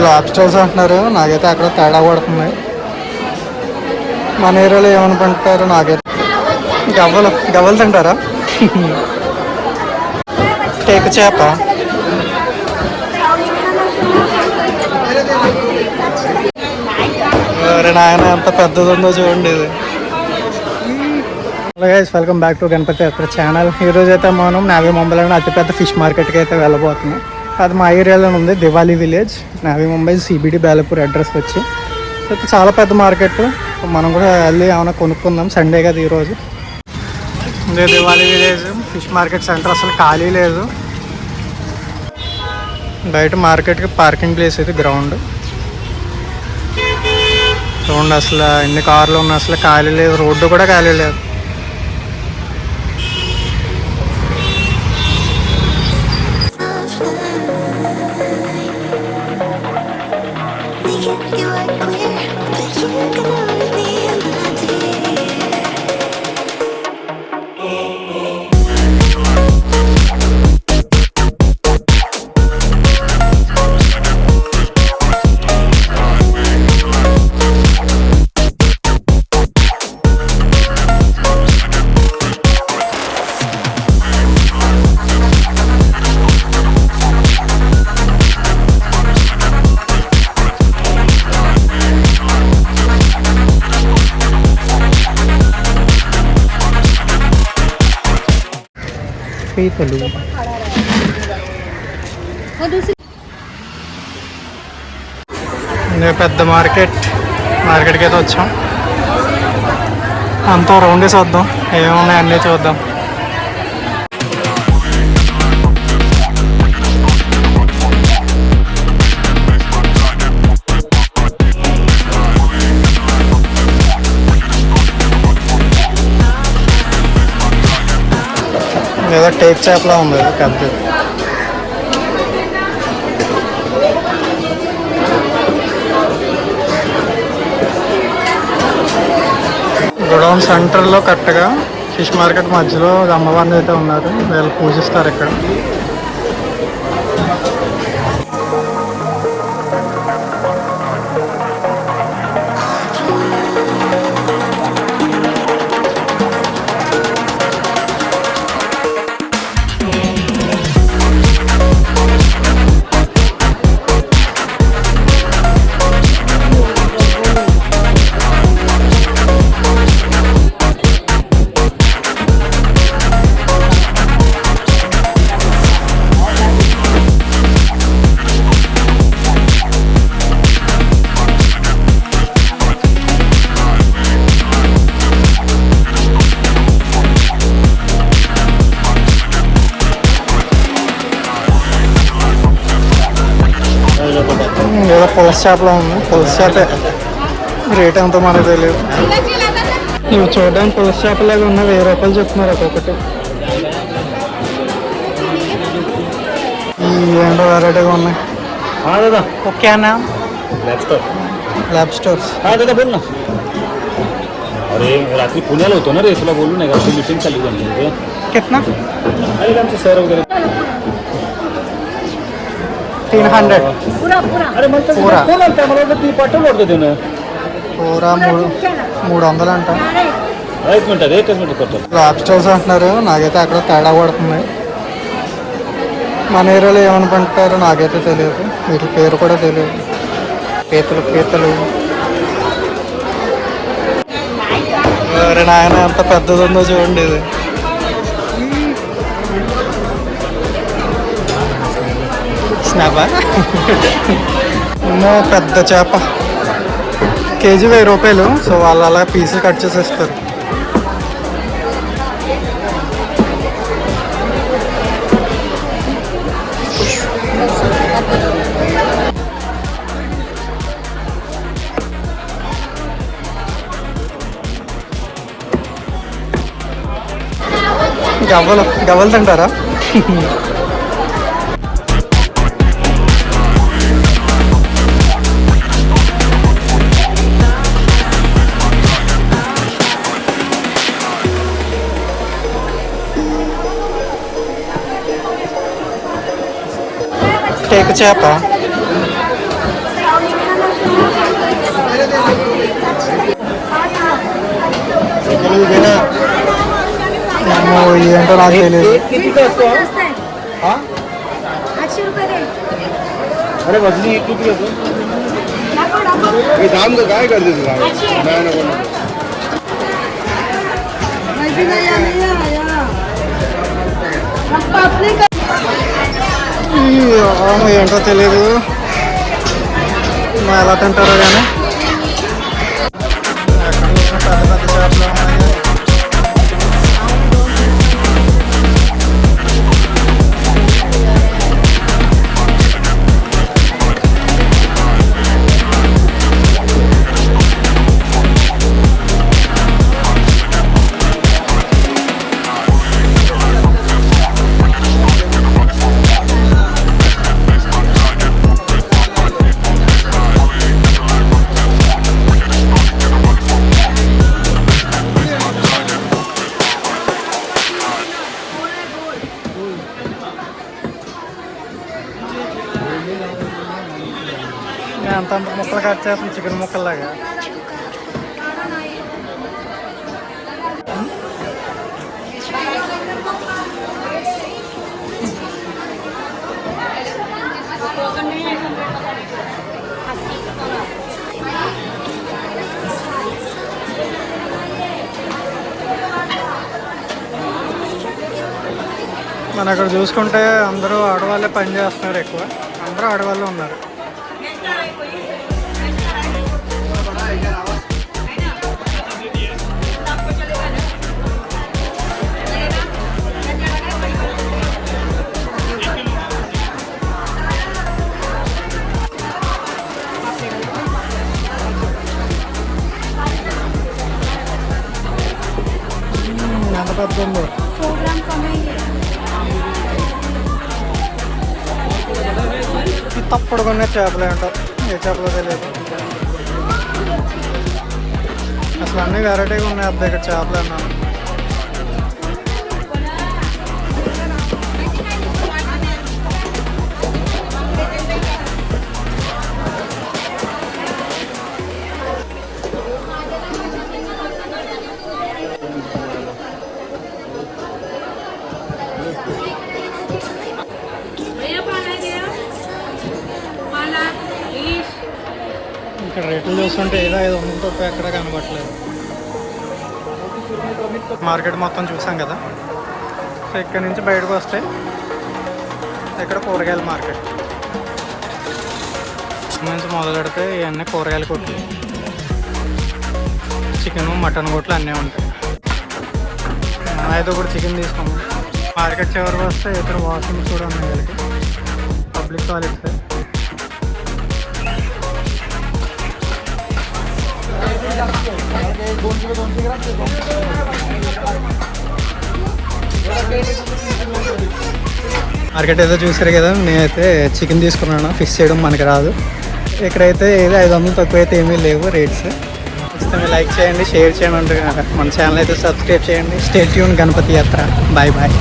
Lobsters అంటున్నారు, నాకైతే అక్కడ తేడా పడుతుంది. మన ఏరియాలో ఏమనుకుంటారు నాకైతే. గవ్వలు గవ్వలు తింటారా? టేకు చేప. నాయన ఎంత పెద్దది ఉందో చూడండి ఇది. Hello guys, welcome back to Ganapathi Yatra channel. ఈరోజు అయితే మనం నావీ ముంబైలోని అతిపెద్ద ఫిష్ మార్కెట్కి అయితే వెళ్ళబోతున్నాం. అది మా ఏరియాలో ఉంది, Diwale village, Navi Mumbai CBD Belapur address వచ్చి. అయితే చాలా పెద్ద మార్కెట్, మనం కూడా వెళ్ళి ఏమైనా కొనుక్కుందాం. సండే కదా ఈరోజు. ఇదే Diwali village fish market centre, అసలు ఖాళీ లేదు. బయట మార్కెట్కి పార్కింగ్ ప్లేస్ ఇది, గ్రౌండ్ చూడండి. అసలు ఎన్ని కార్లు ఉన్నాయి, అసలు ఖాళీ లేదు, రోడ్డు కూడా ఖాళీ లేదు. పీతలు. పెద్ద మార్కెట్కి అయితే వచ్చాం. అంతా రౌండ్ వేసి వద్దాం, ఏమున్నాయి అన్నీ చూద్దాం. ఏదో టేక్ చేపలా ఉంది పెద్ద. గోడౌన్ సెంటర్లో కరెక్ట్గా ఫిష్ మార్కెట్ మధ్యలో అమ్మవారిని అయితే ఉన్నారు, వీళ్ళు పూజిస్తారు ఇక్కడ. ఏదో పులస చేపలో ఉంది, పులస చేపే, రేట్ ఎంతో మనకు తెలియదు. ఇవి చూడడానికి పులస చేపలాగా ఉన్నాయి, 1000 రూపాయలు చెప్తున్నారు ఒక్కొక్కటి. ఈ ఏంటో వెరైటీగా ఉన్నాయి. ఓకేనా? लैबस्टर्स हाँ दादा बोल ना. अरे रात्री पुण्याला होतो ना रे, तुला बोलू नाही का, मीटिंग चालू झाली होती. कितना? अरे आमचे सर वगैरे 300 अरे म्हणतो कोण आलता, मला वाटतं ती पाठवलं होतं त्यानं. पूरा 300 అంట. एक मिनिट करतो. లాబ్స్టర్స్ అంటున్నారు, నాకైతే అక్కడ తేడా పడుతుంది. మన ఏరియాలో ఏమనుకుంటారో నాకైతే తెలియదు, వీటి పేరు కూడా తెలియదు. పీతలు. నాయన ఎంత పెద్దది ఉందో చూడండి ఇది. స్నాపా ఏమో పెద్ద చేప, కేజీ 1000 రూపాయలు. సో వాళ్ళు అలా పీసులు కట్ చేసేస్తారు. గవ్వలు తింటారా? టేకు చేప. ఏంటో నాకు తెలియదు. हाँ 800 रुपये दे. अरे वजनी एक किती घेतो हे दाम तर काय करते तुला नाही नको माहिती नाही आया. आपने ఏంటో తెలియదు, మా ఎలా తింటారో కానీ ఎక్కడ చూసినా పెద్ద పెద్ద చేపలు ఉన్నాయి. అంత అంత ముక్కలు కట్ చేస్తాం చికెన్ ముక్కల్లాగా. మన అక్కడ చూసుకుంటే అందరూ ఆడవాళ్ళే పని చేస్తున్నారు, ఎక్కువ అందరూ ఆడవాళ్ళు ఉన్నారు. ఎంత పెద్ద ఉందో. 100 ग्राम कम है ये. తప్పడుకునే చేపలు ఏంటో, ఏ చేపలో తెలియదు. అసలు అన్ని వెరైటీగా ఉన్నాయి అబ్బాయి ఇక్కడ చేపలు అన్నాను. ఇక్కడ రేట్లు చూస్తుంటే ఏదో 500 తప్ప ఎక్కడ కనబట్టలేదు. మార్కెట్ మొత్తం చూసాం కదా, సో ఇక్కడ నుంచి బయటకు వస్తే ఇక్కడ కూరగాయల మార్కెట్ నుంచి మొదలు పెడితే ఇవన్నీ కూరగాయల కొట్లు, చికెన్ మటన్ కొట్లు అన్నీ ఉంటాయి. అయితే కూడా చికెన్ తీసుకున్నాం. మార్కెట్ చివరికి వస్తే ఇక్కడ వాష్రూమ్స్ కూడా ఉన్నాయి, వీళ్ళకి పబ్లిక్ టాయిలెట్స్. మార్కెట్ ఏదో చూసారు కదా, నేనైతే చికెన్ తీసుకున్నాను. ఫిష్ చేయడం మనకి రాదు. ఇక్కడైతే ఏదో 500 తక్కువ అయితే ఏమీ లేవు రేట్స్. ఇష్టమే లైక్ చేయండి, షేర్ చేయండి, మన ఛానల్ అయితే సబ్స్క్రైబ్ చేయండి. Stay tune Ganapathi Yatra. Bye bye.